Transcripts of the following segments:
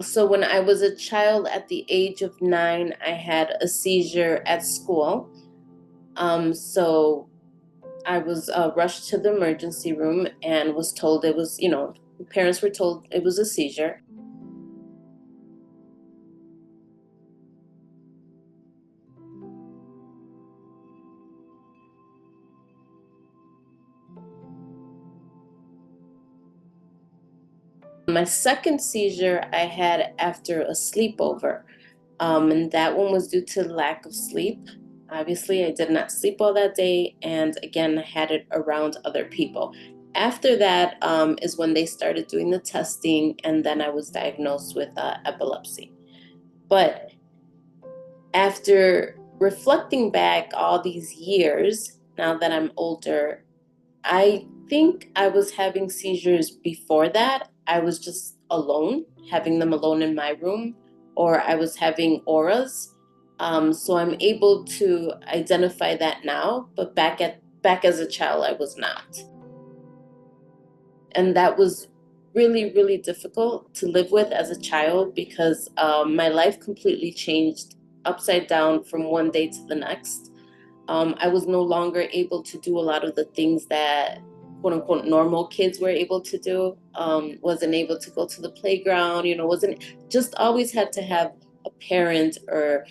So when I was a child at the age of 9, I had a seizure at school. So I was rushed to the emergency room and was told it was, parents were told it was a seizure. My second seizure I had after a sleepover, and that one was due to lack of sleep. Obviously, I did not sleep all that day, and again, I had it around other people. After that is when they started doing the testing, and then I was diagnosed with epilepsy. But after reflecting back all these years, now that I'm older, I think I was having seizures before that. I was just alone, having them alone in my room, or I was having auras. So I'm able to identify that now, but back as a child, I was not. And that was really, really difficult to live with as a child because my life completely changed upside down from one day to the next. I was no longer able to do a lot of the things that quote unquote normal kids were able to do. Wasn't able to go to the playground, wasn't just always had to have a parent or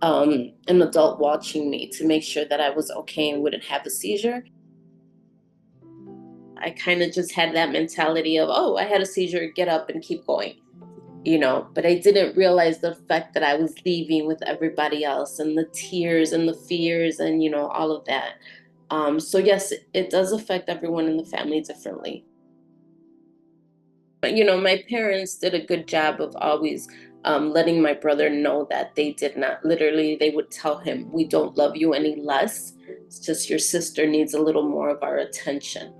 an adult watching me to make sure that I was okay and wouldn't have a seizure. I kind of just had that mentality of, oh, I had a seizure, get up and keep going, but I didn't realize the effect that I was leaving with everybody else and the tears and the fears and, all of that. So yes, it does affect everyone in the family differently. But, my parents did a good job of always letting my brother know that they did not, literally, they would tell him, we don't love you any less. It's just your sister needs a little more of our attention.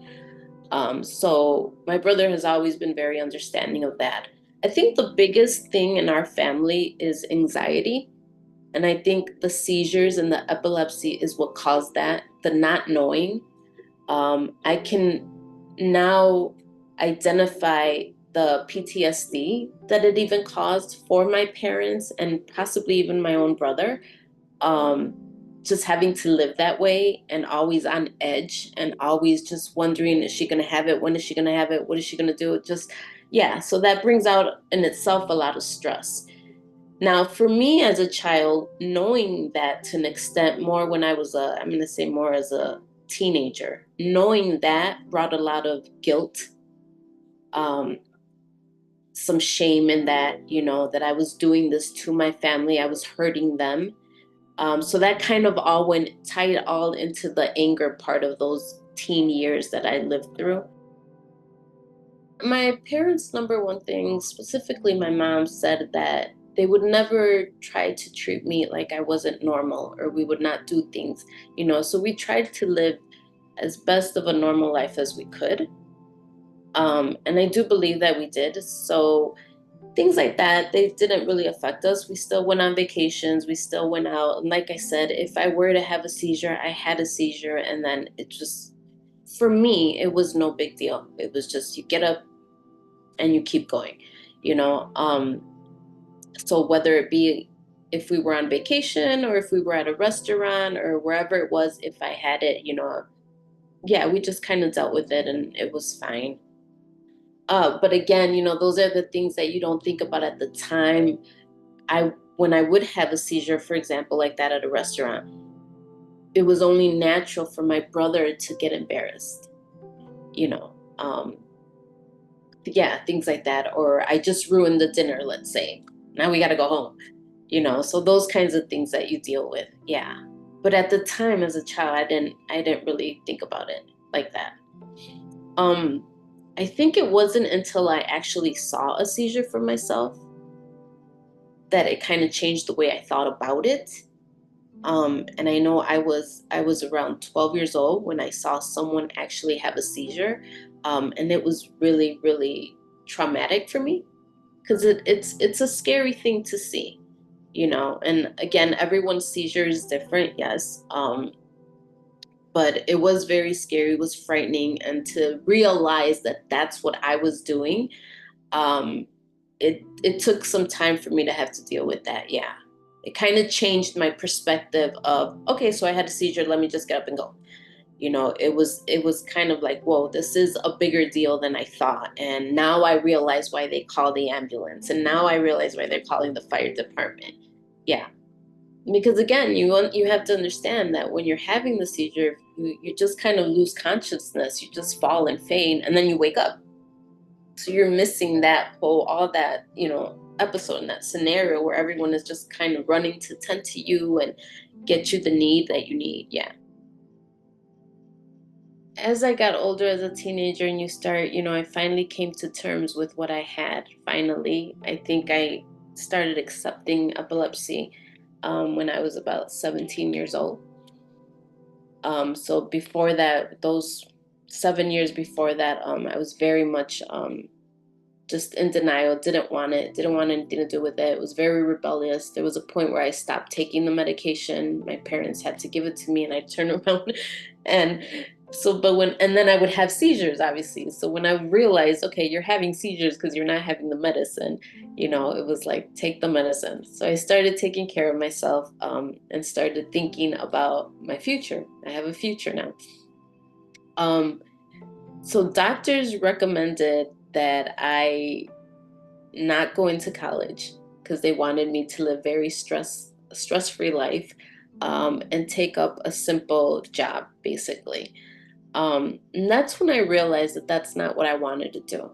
So my brother has always been very understanding of that. I think the biggest thing in our family is anxiety. And I think the seizures and the epilepsy is what caused that, the not knowing. I can now identify the PTSD that it even caused for my parents and possibly even my own brother. Um, just having to live that way and always on edge and always just wondering, is she going to have it? When is she going to have it? What is she going to do? Just, yeah. So that brings out in itself a lot of stress. Now, for me as a child, knowing that to an extent more when I'm going to say more as a teenager, knowing that brought a lot of guilt, um, some shame in that, that I was doing this to my family, I was hurting them. So that kind of all went tied all into the anger part of those teen years that I lived through. My parents' number one thing, specifically my mom, said that they would never try to treat me like I wasn't normal or we would not do things, So we tried to live as best of a normal life as we could. And I do believe that we did. So things like that, they didn't really affect us. We still went on vacations, we still went out. And like I said, if I were to have a seizure, I had a seizure. And then it just, for me, it was no big deal. It was just you get up and you keep going, you know. So whether it be if we were on vacation or if we were at a restaurant or wherever it was, if I had it, yeah, we just kind of dealt with it and it was fine. But again, those are the things that you don't think about at the time. When I would have a seizure, for example, like that at a restaurant, it was only natural for my brother to get embarrassed, you know. Yeah, things like that. Or I just ruined the dinner, let's say. Now we got to go home, So those kinds of things that you deal with. Yeah. But at the time as a child, I didn't really think about it like that. Um I think it wasn't until I actually saw a seizure for myself that it kind of changed the way I thought about it. And I know I was around 12 years old when I saw someone actually have a seizure, and it was really, really traumatic for me because it's a scary thing to see, And again, everyone's seizure is different, yes, but it was very scary, it was frightening, and to realize that that's what I was doing. Um, it took some time for me to have to deal with that. Yeah, it kind of changed my perspective of, okay, so I had a seizure, let me just get up and go. It was kind of like, whoa, this is a bigger deal than I thought. And now I realize why they call the ambulance, and now I realize why they're calling the fire department. Yeah, because again, you have to understand that when you're having the seizure, you just kind of lose consciousness, you just fall and faint, and then you wake up. So you're missing that whole, all that, episode and that scenario where everyone is just kind of running to tend to you and get you the need that you need. Yeah. As I got older as a teenager and you start, I finally came to terms with what I had. Finally, I think I started accepting epilepsy when I was about 17 years old. So before that, those 7 years before that, I was very much just in denial, didn't want it, didn't want anything to do with it. It was very rebellious. There was a point where I stopped taking the medication. My parents had to give it to me, and I'd turn around and and then I would have seizures, obviously. So when I realized, okay, you're having seizures because you're not having the medicine, it was like, take the medicine. So I started taking care of myself, and started thinking about my future. I have a future now. So doctors recommended that I not go into college because they wanted me to live very stress-free life, and take up a simple job, basically. And that's when I realized that that's not what I wanted to do.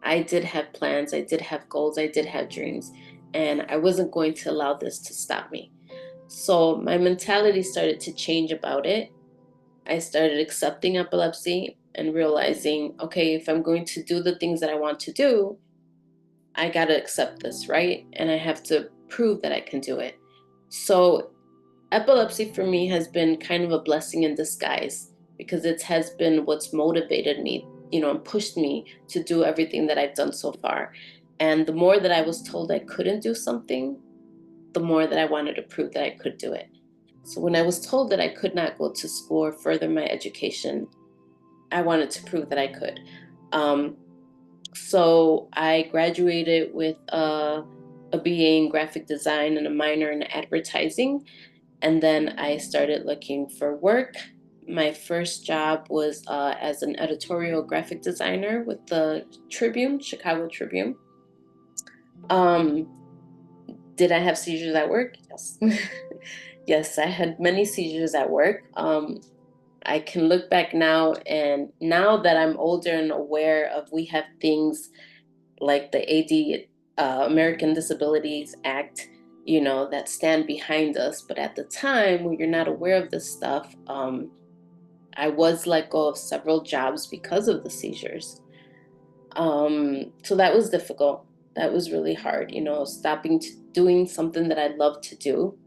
I did have plans, I did have goals, I did have dreams, and I wasn't going to allow this to stop me. So my mentality started to change about it. I started accepting epilepsy and realizing, okay, if I'm going to do the things that I want to do, I got to accept this, right? And I have to prove that I can do it. So epilepsy for me has been kind of a blessing in disguise, because it has been what's motivated me, and pushed me to do everything that I've done so far. And the more that I was told I couldn't do something, the more that I wanted to prove that I could do it. So when I was told that I could not go to school or further my education, I wanted to prove that I could. Um, so I graduated with a BA in graphic design and a minor in advertising. And then I started looking for work. My first job was as an editorial graphic designer with the Tribune, Chicago Tribune. Um, did I have seizures at work? Yes. Yes, I had many seizures at work. I can look back now, and now that I'm older and aware of, we have things like the AD, American Disabilities Act, that stand behind us. But at the time, when you're not aware of this stuff, I was let go of several jobs because of the seizures. So that was difficult. That was really hard, stopping doing something that I love to do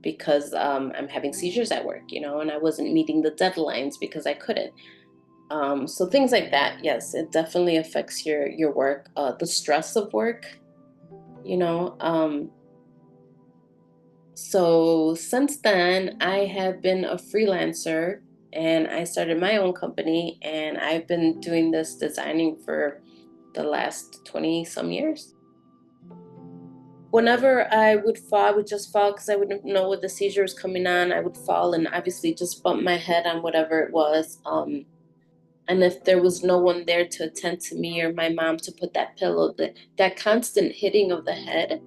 because I'm having seizures at work, and I wasn't meeting the deadlines because I couldn't. So things like that, yes, it definitely affects your work, the stress of work, you know. So since then, I have been a freelancer, and I started my own company, and I've been doing this designing for the last 20 some years. Whenever I would fall, I would just fall because I wouldn't know what the seizure was coming on. I would fall and obviously just bump my head on whatever it was. And if there was no one there to attend to me or my mom to put that pillow, that constant hitting of the head,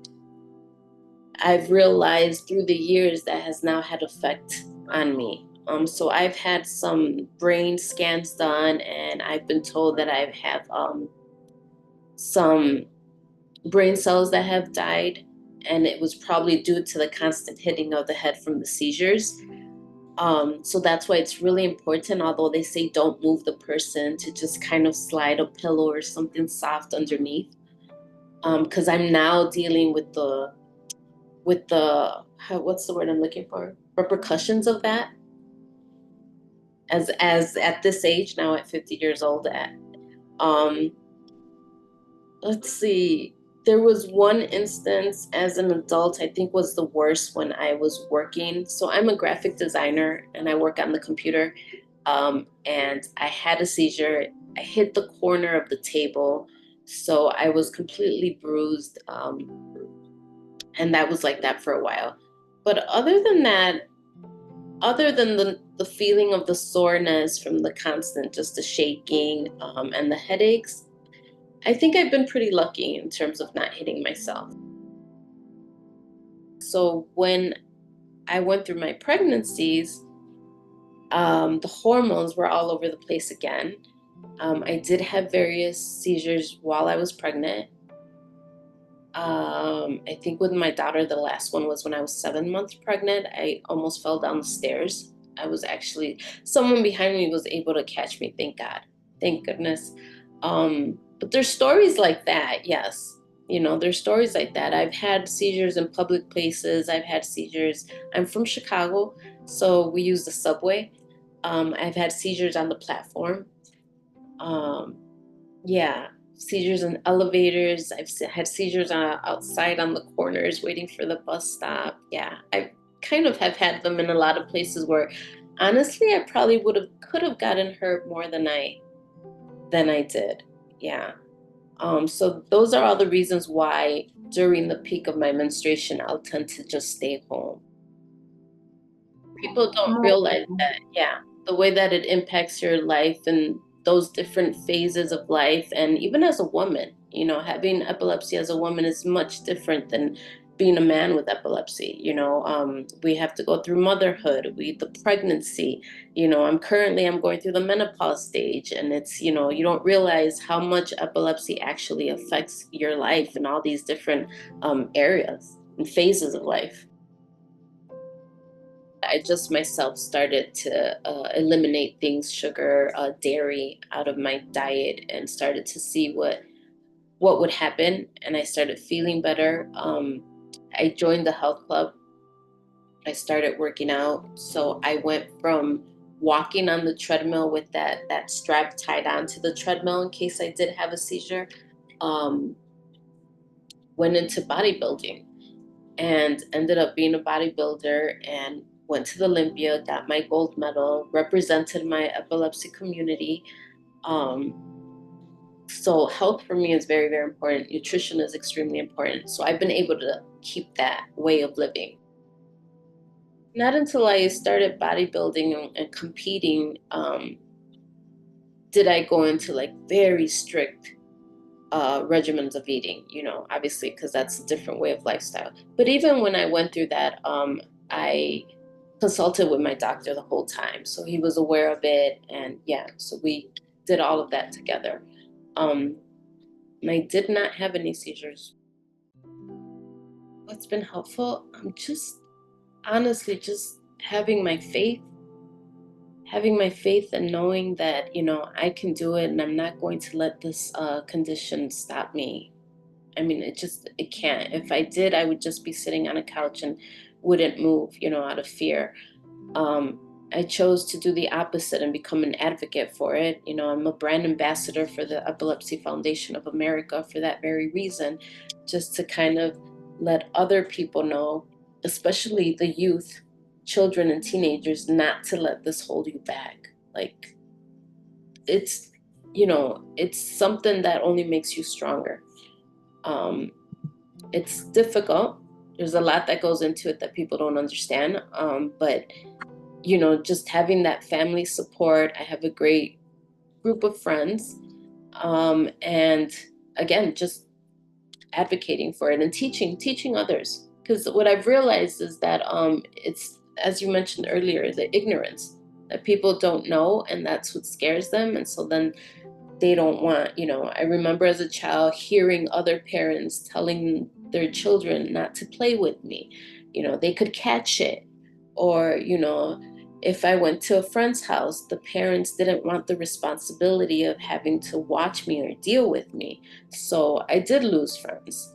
I've realized through the years that has now had effect on me. So I've had some brain scans done, and I've been told that I have some brain cells that have died, and it was probably due to the constant hitting of the head from the seizures. So that's why it's really important, although they say don't move the person, to just kind of slide a pillow or something soft underneath. Because I'm now dealing with what's the word I'm looking for? Repercussions of that. As at this age now, at 50 years old, um, let's see. There was one instance as an adult, I think was the worst, when I was working. So I'm a graphic designer and I work on the computer. And I had a seizure. I hit the corner of the table. So I was completely bruised. And that was like that for a while. But other than that, other than the feeling of the soreness from the constant, just the shaking and the headaches, I think I've been pretty lucky in terms of not hitting myself. So when I went through my pregnancies, the hormones were all over the place again. I did have various seizures while I was pregnant. I think with my daughter, the last one was when I was 7 months pregnant. I almost fell down the stairs. I was actually, someone behind me was able to catch me. Thank God. Thank goodness. But there's stories like that. Yes. There's stories like that. I've had seizures in public places. I've had seizures. I'm from Chicago, so we use the subway. I've had seizures on the platform. Um, yeah, seizures in elevators. Had seizures outside on the corners waiting for the bus stop. Yeah, I kind of have had them in a lot of places where honestly I probably could have gotten hurt more than I did. Yeah. So those are all the reasons why during the peak of my menstruation I'll tend to just stay home. People don't realize that, yeah, the way that it impacts your life and those different phases of life. And even as a woman, having epilepsy as a woman is much different than being a man with epilepsy. We have to go through motherhood, the pregnancy. I'm going through the menopause stage, and it's, you don't realize how much epilepsy actually affects your life in all these different areas and phases of life. I just myself started to eliminate things, sugar, dairy out of my diet, and started to see what would happen. And I started feeling better. I joined the health club. I started working out. So I went from walking on the treadmill with that strap tied onto the treadmill in case I did have a seizure. Um, Went into bodybuilding and ended up being a bodybuilder and went to the Olympia, got my gold medal, represented my epilepsy community. Um, so health for me is very, very important. Nutrition is extremely important. So I've been able to keep that way of living. Not until I started bodybuilding and competing did I go into like very strict regimens of eating, obviously, because that's a different way of lifestyle. But even when I went through that, I consulted with my doctor the whole time. So he was aware of it. And yeah, so we did all of that together. Um, and I did not have any seizures. What's been helpful? I'm just honestly just having my faith and knowing that, I can do it and I'm not going to let this condition stop me. I mean, it can't. If I did, I would just be sitting on a couch and wouldn't move, out of fear. Um, I chose to do the opposite and become an advocate for it. I'm a brand ambassador for the Epilepsy Foundation of America for that very reason, just to kind of let other people know, especially the youth, children and teenagers, not to let this hold you back. Like it's, it's something that only makes you stronger. Um, it's difficult. There's a lot that goes into it that people don't understand. But just having that family support. I have a great group of friends. And again, just advocating for it and teaching others. Because what I've realized is that it's, as you mentioned earlier, the ignorance that people don't know, and that's what scares them. And so then they don't want, I remember as a child hearing other parents telling their children not to play with me. They could catch it. Or, if I went to a friend's house, the parents didn't want the responsibility of having to watch me or deal with me. So I did lose friends.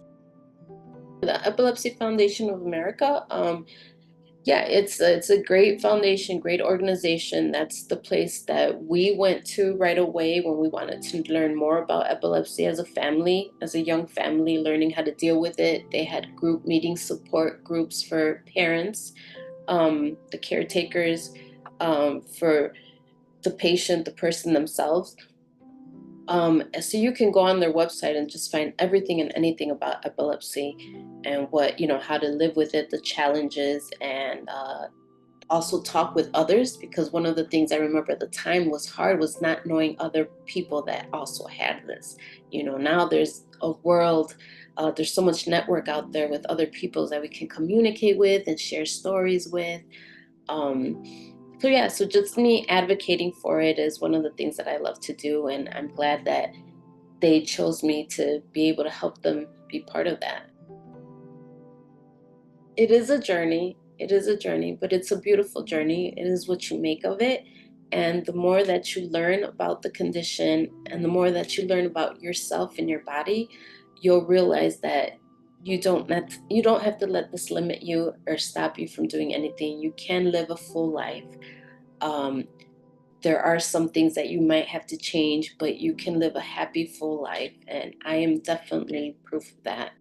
The Epilepsy Foundation of America, yeah, it's a great foundation, great organization. That's the place that we went to right away when we wanted to learn more about epilepsy as a family, as a young family, learning how to deal with it. They had group meeting support groups for parents, the caretakers, for the patient, the person themselves. So you can go on their website and just find everything and anything about epilepsy and what, how to live with it, the challenges, and also talk with others, because one of the things I remember at the time was hard was not knowing other people that also had this. Now there's a world, there's so much network out there with other people that we can communicate with and share stories with. Um, so yeah, so just me advocating for it is one of the things that I love to do, and I'm glad that they chose me to be able to help them be part of that. It is a journey. It is a journey, but it's a beautiful journey. It is what you make of it. And the more that you learn about the condition and the more that you learn about yourself and your body, you'll realize that you don't have to let this limit you or stop you from doing anything. You can live a full life. Um, there are some things that you might have to change, but you can live a happy full life. And I am definitely proof of that.